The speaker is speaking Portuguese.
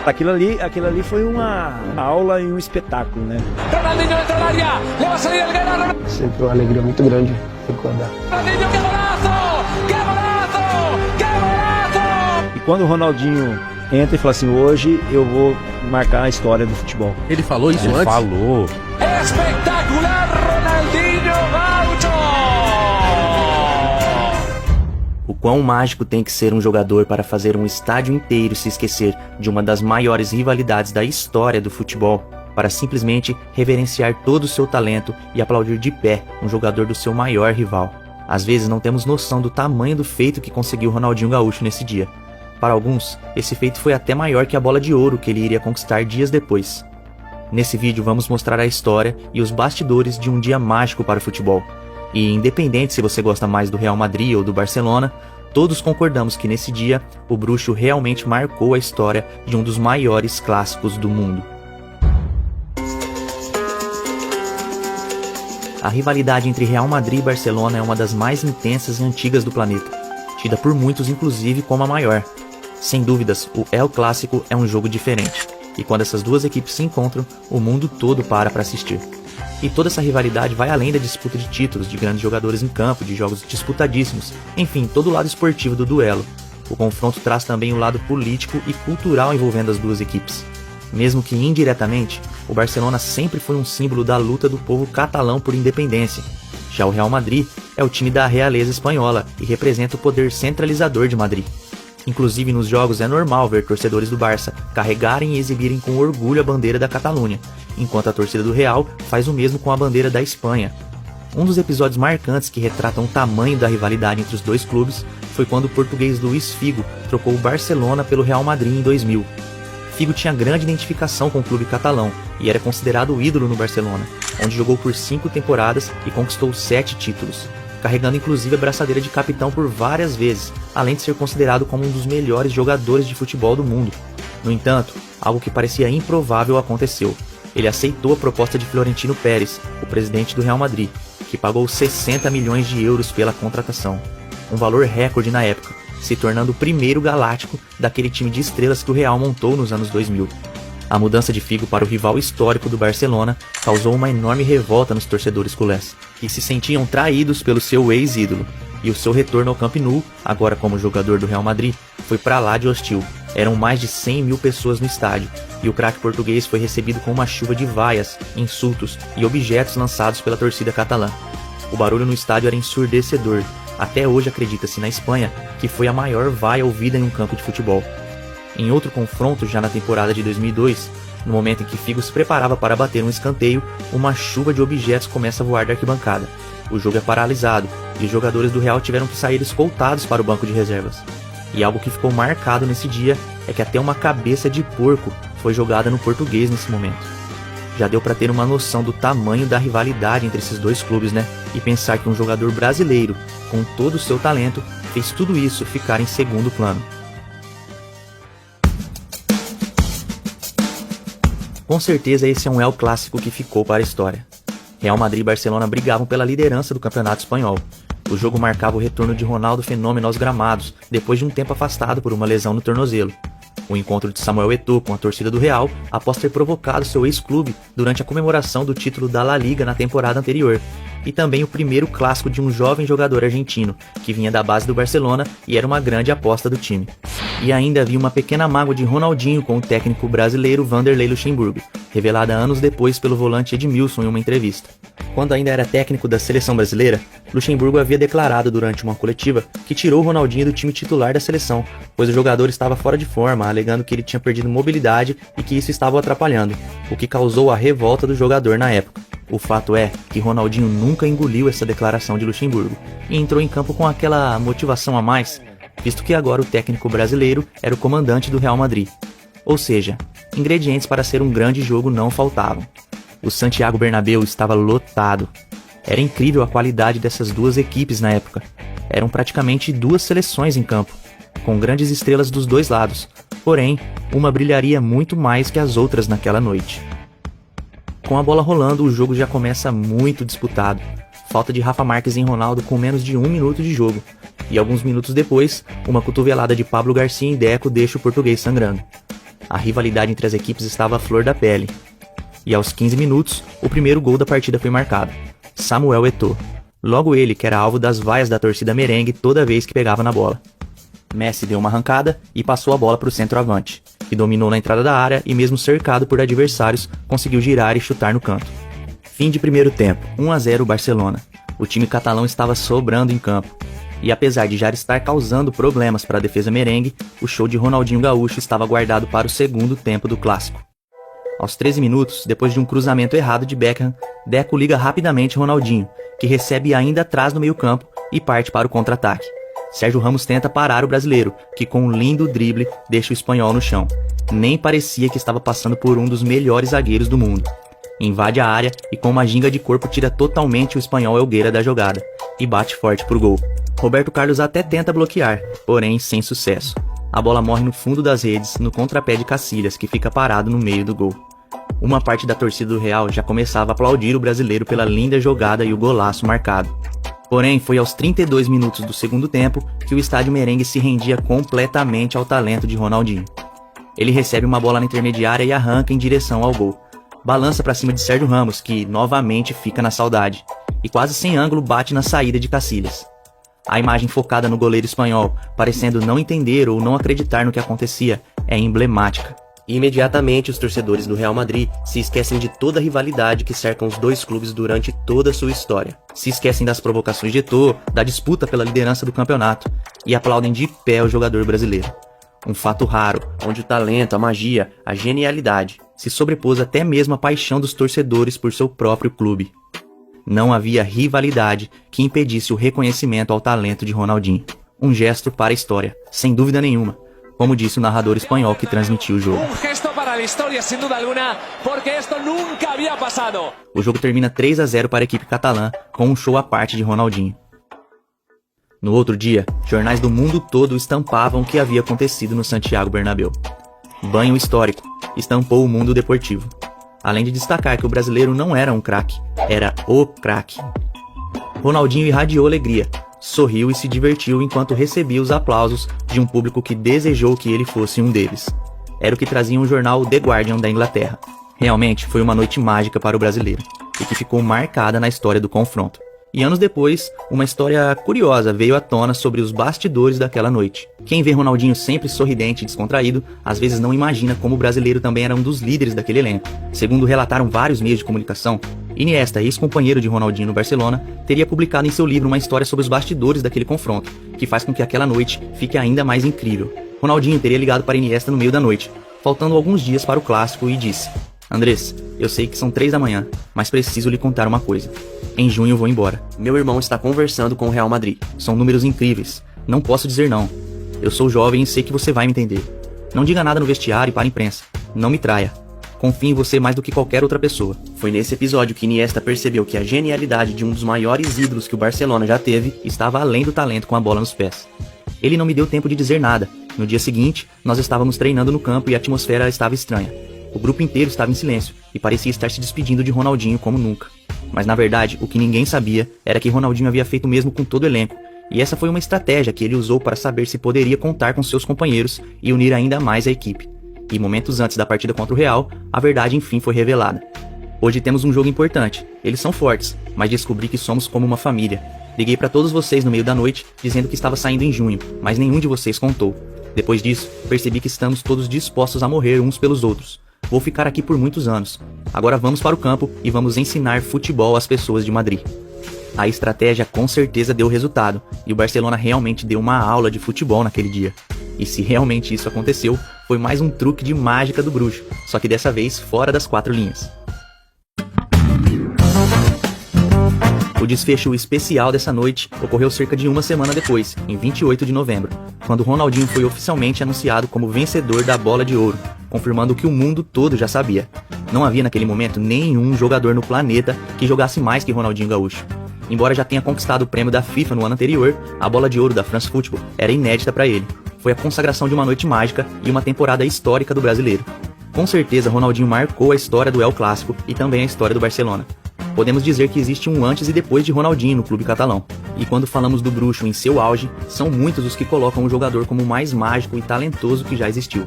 Aquilo ali foi uma aula e um espetáculo, né? Ronaldinho dentro da área, leva a sair o Guerreiro. Sempre uma alegria muito grande recordar. Ronaldinho, que golaço! Que golaço! Que golaço! E quando o Ronaldinho entra e fala assim, hoje eu vou marcar a história do futebol. Ele falou isso antes? Ele falou. Espetacular, Ronaldinho Gaúcho! O quão mágico tem que ser um jogador para fazer um estádio inteiro se esquecer de uma das maiores rivalidades da história do futebol, para simplesmente reverenciar todo o seu talento e aplaudir de pé um jogador do seu maior rival. Às vezes não temos noção do tamanho do feito que conseguiu Ronaldinho Gaúcho nesse dia. Para alguns, esse feito foi até maior que a bola de ouro que ele iria conquistar dias depois. Nesse vídeo vamos mostrar a história e os bastidores de um dia mágico para o futebol. E independente se você gosta mais do Real Madrid ou do Barcelona, todos concordamos que nesse dia o bruxo realmente marcou a história de um dos maiores clássicos do mundo. A rivalidade entre Real Madrid e Barcelona é uma das mais intensas e antigas do planeta, tida por muitos inclusive como a maior. Sem dúvidas, o El Clássico é um jogo diferente, e quando essas duas equipes se encontram, o mundo todo para assistir. E toda essa rivalidade vai além da disputa de títulos, de grandes jogadores em campo, de jogos disputadíssimos, enfim, todo o lado esportivo do duelo. O confronto traz também o lado político e cultural envolvendo as duas equipes. Mesmo que indiretamente, o Barcelona sempre foi um símbolo da luta do povo catalão por independência. Já o Real Madrid é o time da realeza espanhola e representa o poder centralizador de Madrid. Inclusive nos jogos é normal ver torcedores do Barça carregarem e exibirem com orgulho a bandeira da Catalunha, enquanto a torcida do Real faz o mesmo com a bandeira da Espanha. Um dos episódios marcantes que retratam o tamanho da rivalidade entre os dois clubes foi quando o português Luís Figo trocou o Barcelona pelo Real Madrid em 2000. Figo tinha grande identificação com o clube catalão e era considerado o ídolo no Barcelona, onde jogou por 5 temporadas e conquistou 7 títulos, carregando inclusive a braçadeira de capitão por várias vezes, além de ser considerado como um dos melhores jogadores de futebol do mundo. No entanto, algo que parecia improvável aconteceu. Ele aceitou a proposta de Florentino Pérez, o presidente do Real Madrid, que pagou 60 milhões de euros pela contratação, um valor recorde na época, se tornando o primeiro galáctico daquele time de estrelas que o Real montou nos anos 2000. A mudança de Figo para o rival histórico do Barcelona causou uma enorme revolta nos torcedores culés, que se sentiam traídos pelo seu ex-ídolo, e o seu retorno ao Camp Nou, agora como jogador do Real Madrid, foi pra lá de hostil. Eram mais de 100 mil pessoas no estádio, e o craque português foi recebido com uma chuva de vaias, insultos e objetos lançados pela torcida catalã. O barulho no estádio era ensurdecedor. Até hoje acredita-se na Espanha que foi a maior vaia ouvida em um campo de futebol. Em outro confronto, já na temporada de 2002, no momento em que Figo se preparava para bater um escanteio, uma chuva de objetos começa a voar da arquibancada. O jogo é paralisado, e os jogadores do Real tiveram que sair escoltados para o banco de reservas. E algo que ficou marcado nesse dia é que até uma cabeça de porco foi jogada no português nesse momento. Já deu para ter uma noção do tamanho da rivalidade entre esses dois clubes, né? E pensar que um jogador brasileiro, com todo o seu talento, fez tudo isso ficar em segundo plano. Com certeza esse é um El Clássico que ficou para a história. Real Madrid e Barcelona brigavam pela liderança do campeonato espanhol. O jogo marcava o retorno de Ronaldo Fenômeno aos gramados, depois de um tempo afastado por uma lesão no tornozelo. O encontro de Samuel Eto'o com a torcida do Real após ter provocado seu ex-clube durante a comemoração do título da La Liga na temporada anterior. E também o primeiro clássico de um jovem jogador argentino, que vinha da base do Barcelona e era uma grande aposta do time. E ainda havia uma pequena mágoa de Ronaldinho com o técnico brasileiro Vanderlei Luxemburgo, revelada anos depois pelo volante Edmilson em uma entrevista. Quando ainda era técnico da seleção brasileira, Luxemburgo havia declarado durante uma coletiva que tirou Ronaldinho do time titular da seleção, pois o jogador estava fora de forma, alegando que ele tinha perdido mobilidade e que isso estava o atrapalhando, o que causou a revolta do jogador na época. O fato é que Ronaldinho nunca engoliu essa declaração de Luxemburgo e entrou em campo com aquela motivação a mais, visto que agora o técnico brasileiro era o comandante do Real Madrid. Ou seja, ingredientes para ser um grande jogo não faltavam. O Santiago Bernabéu estava lotado. Era incrível a qualidade dessas duas equipes na época. Eram praticamente duas seleções em campo, com grandes estrelas dos dois lados, porém, uma brilharia muito mais que as outras naquela noite. Com a bola rolando, o jogo já começa muito disputado. Falta de Rafa Marques em Ronaldo com menos de 1 minuto de jogo. E alguns minutos depois, uma cotovelada de Pablo Garcia em Deco deixa o português sangrando. A rivalidade entre as equipes estava à flor da pele. E aos 15 minutos, o primeiro gol da partida foi marcado. Samuel Eto'o. Logo ele, que era alvo das vaias da torcida merengue toda vez que pegava na bola. Messi deu uma arrancada e passou a bola para o centroavante, que dominou na entrada da área e mesmo cercado por adversários, conseguiu girar e chutar no canto. Fim de primeiro tempo, 1-0 Barcelona. O time catalão estava sobrando em campo. E apesar de já estar causando problemas para a defesa merengue, o show de Ronaldinho Gaúcho estava guardado para o segundo tempo do clássico. Aos 13 minutos, depois de um cruzamento errado de Beckham, Deco liga rapidamente Ronaldinho, que recebe ainda atrás no meio-campo e parte para o contra-ataque. Sérgio Ramos tenta parar o brasileiro, que com um lindo drible deixa o espanhol no chão. Nem parecia que estava passando por um dos melhores zagueiros do mundo. Invade a área e com uma ginga de corpo tira totalmente o espanhol Helguera da jogada e bate forte pro gol. Roberto Carlos até tenta bloquear, porém sem sucesso. A bola morre no fundo das redes, no contrapé de Cacilhas, que fica parado no meio do gol. Uma parte da torcida do Real já começava a aplaudir o brasileiro pela linda jogada e o golaço marcado. Porém, foi aos 32 minutos do segundo tempo que o estádio merengue se rendia completamente ao talento de Ronaldinho. Ele recebe uma bola na intermediária e arranca em direção ao gol. Balança para cima de Sérgio Ramos, que novamente fica na saudade, e quase sem ângulo bate na saída de Cacilhas. A imagem focada no goleiro espanhol, parecendo não entender ou não acreditar no que acontecia, é emblemática. Imediatamente os torcedores do Real Madrid se esquecem de toda a rivalidade que cerca os dois clubes durante toda a sua história. Se esquecem das provocações de Eto'o, da disputa pela liderança do campeonato, e aplaudem de pé o jogador brasileiro. Um fato raro, onde o talento, a magia, a genialidade se sobrepôs até mesmo à paixão dos torcedores por seu próprio clube. Não havia rivalidade que impedisse o reconhecimento ao talento de Ronaldinho. Um gesto para a história, sem dúvida nenhuma, como disse o narrador espanhol que transmitiu o jogo. Gesto para a história, sem dúvida alguma, porque isto nunca havia passado. O jogo termina 3-0 para a equipe catalã, com um show à parte de Ronaldinho. No outro dia, jornais do mundo todo estampavam o que havia acontecido no Santiago Bernabéu. Banho histórico, estampou o mundo deportivo. Além de destacar que o brasileiro não era um craque, era o craque. Ronaldinho irradiou alegria, sorriu e se divertiu enquanto recebia os aplausos de um público que desejou que ele fosse um deles. Era o que trazia um jornal The Guardian da Inglaterra. Realmente foi uma noite mágica para o brasileiro, e que ficou marcada na história do confronto. E anos depois, uma história curiosa veio à tona sobre os bastidores daquela noite. Quem vê Ronaldinho sempre sorridente e descontraído, às vezes não imagina como o brasileiro também era um dos líderes daquele elenco. Segundo relataram vários meios de comunicação, Iniesta, ex-companheiro de Ronaldinho no Barcelona, teria publicado em seu livro uma história sobre os bastidores daquele confronto, que faz com que aquela noite fique ainda mais incrível. Ronaldinho teria ligado para Iniesta no meio da noite, faltando alguns dias para o clássico, e disse: "Andrés, eu sei que são 3 da manhã, mas preciso lhe contar uma coisa. Em junho vou embora. Meu irmão está conversando com o Real Madrid. São números incríveis. Não posso dizer não. Eu sou jovem e sei que você vai me entender. Não diga nada no vestiário e para a imprensa. Não me traia. Confio em você mais do que qualquer outra pessoa." Foi nesse episódio que Iniesta percebeu que a genialidade de um dos maiores ídolos que o Barcelona já teve estava além do talento com a bola nos pés. Ele não me deu tempo de dizer nada. No dia seguinte, nós estávamos treinando no campo e a atmosfera estava estranha. O grupo inteiro estava em silêncio e parecia estar se despedindo de Ronaldinho como nunca. Mas na verdade, o que ninguém sabia era que Ronaldinho havia feito o mesmo com todo o elenco, e essa foi uma estratégia que ele usou para saber se poderia contar com seus companheiros e unir ainda mais a equipe. E momentos antes da partida contra o Real, a verdade enfim foi revelada. Hoje temos um jogo importante. Eles são fortes, mas descobri que somos como uma família. Liguei para todos vocês no meio da noite, dizendo que estava saindo em junho, mas nenhum de vocês contou. Depois disso, percebi que estamos todos dispostos a morrer uns pelos outros. Vou ficar aqui por muitos anos. Agora vamos para o campo e vamos ensinar futebol às pessoas de Madrid. A estratégia com certeza deu resultado, e o Barcelona realmente deu uma aula de futebol naquele dia. E se realmente isso aconteceu, foi mais um truque de mágica do bruxo, só que dessa vez fora das 4 linhas. O desfecho especial dessa noite ocorreu cerca de uma semana depois, em 28 de novembro, quando Ronaldinho foi oficialmente anunciado como vencedor da Bola de Ouro, confirmando o que o mundo todo já sabia. Não havia naquele momento nenhum jogador no planeta que jogasse mais que Ronaldinho Gaúcho. Embora já tenha conquistado o prêmio da FIFA no ano anterior, a Bola de Ouro da France Football era inédita para ele. Foi a consagração de uma noite mágica e uma temporada histórica do brasileiro. Com certeza, Ronaldinho marcou a história do El Clássico e também a história do Barcelona. Podemos dizer que existe um antes e depois de Ronaldinho no clube catalão. E quando falamos do bruxo em seu auge, são muitos os que colocam o jogador como o mais mágico e talentoso que já existiu.